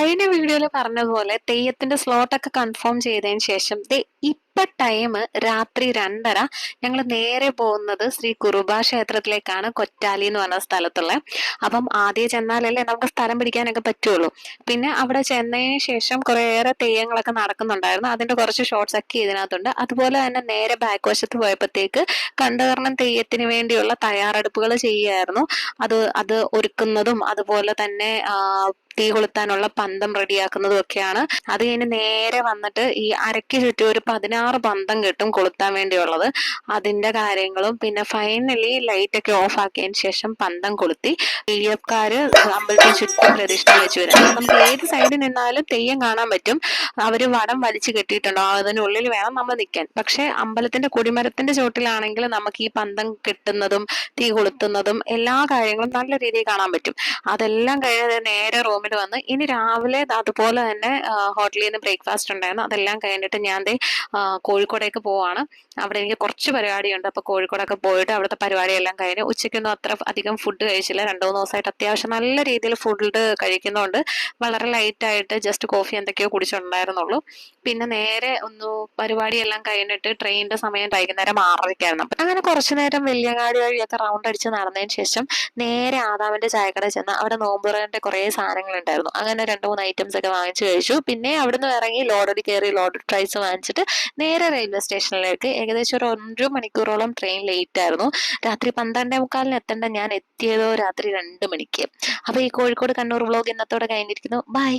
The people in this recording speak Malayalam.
കഴിഞ്ഞ വീഡിയോയിൽ പറഞ്ഞതുപോലെ തെയ്യത്തിന്റെ സ്ലോട്ടൊക്കെ കൺഫേം ചെയ്തതിന് ശേഷം ഇപ്പൊ ടൈം രാത്രി 2:30. ഞങ്ങൾ നേരെ പോകുന്നത് ശ്രീ കുറുബ ക്ഷേത്രത്തിലേക്കാണ്, കൊറ്റാലി എന്ന് പറഞ്ഞ സ്ഥലത്തുള്ള. അപ്പം ആദ്യം ചെന്നാലല്ലേ നമുക്ക് സ്ഥലം പിടിക്കാനൊക്കെ പറ്റുള്ളൂ. പിന്നെ അവിടെ ചെന്നതിന് ശേഷം കുറേയേറെ തെയ്യങ്ങളൊക്കെ നടക്കുന്നുണ്ടായിരുന്നു. അതിന്റെ കുറച്ച് ഷോർട്സ് ഒക്കെ ഇതിനകത്തുണ്ട്. അതുപോലെ തന്നെ നേരെ ബാക്ക് വശത്ത് പോയപ്പോഴത്തേക്ക് കണ്ടകർണം തെയ്യത്തിന് വേണ്ടിയുള്ള തയ്യാറെടുപ്പുകൾ ചെയ്യുകയായിരുന്നു. അത് ഒരുക്കുന്നതും അതുപോലെ തന്നെ തീ കൊളുത്താനുള്ള പന്തം റെഡിയാക്കുന്നതും ഒക്കെയാണ്. അത് കഴിഞ്ഞ് നേരെ വന്നിട്ട് ഈ അരയ്ക്ക് ചുറ്റും ഒരു 16 പന്തം കിട്ടും കൊളുത്താൻ വേണ്ടിയുള്ളത്. അതിന്റെ കാര്യങ്ങളും പിന്നെ ഫൈനലി ലൈറ്റ് ഒക്കെ ഓഫ് ആക്കിയതിന് ശേഷം പന്തം കൊളുത്തി തെയ്യക്കാര് അമ്പലത്തിന് ചുറ്റും പ്രദക്ഷിണം വെച്ച് വരും. അപ്പൊ നമുക്ക് ഏത് സൈഡിൽ നിന്നാലും തെയ്യം കാണാൻ പറ്റും. അവര് വടം വലിച്ചു കെട്ടിയിട്ടുണ്ടോ, അതിനുള്ളിൽ വേണം നമ്മൾ നിൽക്കാൻ. പക്ഷെ അമ്പലത്തിന്റെ കൊടിമരത്തിന്റെ ചോട്ടിലാണെങ്കിൽ നമുക്ക് ഈ പന്തം കെട്ടുന്നതും തീ കൊളുത്തുന്നതും എല്ലാ കാര്യങ്ങളും നല്ല രീതിയിൽ കാണാൻ പറ്റും. അതെല്ലാം കഴിഞ്ഞ് നേരെ റൂമിൽ വന്ന് ഇനി രാവിലെ അതുപോലെ തന്നെ ഹോട്ടലിൽ നിന്ന് ബ്രേക്ക്ഫാസ്റ്റ് ഉണ്ടായിരുന്നു. അതെല്ലാം കഴിഞ്ഞിട്ട് ഞാൻ കോഴിക്കോടേക്ക് പോവാണ്. അവിടെ എനിക്ക് കുറച്ച് പരിപാടിയുണ്ട്. അപ്പൊ കോഴിക്കോടൊക്കെ പോയിട്ട് അവിടുത്തെ പരിപാടിയെല്ലാം കഴിഞ്ഞ് ഉച്ചയ്ക്കൊന്നും അത്ര അധികം ഫുഡ് കഴിച്ചില്ല. 2-3 ദിവസമായിട്ട് അത്യാവശ്യം നല്ല രീതിയിൽ ഫുഡ് കഴിക്കുന്നതുകൊണ്ട് വളരെ ലൈറ്റ് ആയിട്ട് ജസ്റ്റ് കോഫി എന്തൊക്കെയോ കുടിച്ചിട്ടുണ്ടായിരുന്നുള്ളൂ. പിന്നെ നേരെ പരിപാടിയെല്ലാം കഴിഞ്ഞിട്ട് ട്രെയിനിന്റെ സമയം വൈകുന്നേരം 6:30-ക്കായിരുന്നു. അങ്ങനെ കുറച്ചു നേരം വെള്ളിയങ്ങാടി വഴിയൊക്കെ റൗണ്ട് അടിച്ച് നടന്നതിന് ശേഷം നേരെ ആദാമിന്റെ ചായക്കട ചെന്ന് അവിടെ നോമ്പുറേന്റെ കുറെ സാധനങ്ങൾ ഉണ്ടായിരുന്നു. അങ്ങനെ 2-3 ഐറ്റംസ് ഒക്കെ വാങ്ങിച്ചു കഴിച്ചു. പിന്നെ അവിടുന്ന് ഇറങ്ങി ലോഡറിൽ കയറി ലോഡഡ് ഫ്രൈസ് വാങ്ങിച്ചിട്ട് നേരെ റെയിൽവേ സ്റ്റേഷനിലേക്ക്. ഏകദേശം ഒരു 1 മണിക്കൂറോളം ട്രെയിൻ ലേറ്റ് ആയിരുന്നു. രാത്രി 12:45 എത്തേണ്ട ഞാൻ എത്തിയതോ രാത്രി 2 മണിക്ക്. അപ്പൊ ഈ കോഴിക്കോട് കണ്ണൂർ വ്ലോഗ് ഇന്നത്തോടെ കഴിഞ്ഞിരിക്കുന്നു. ബൈ.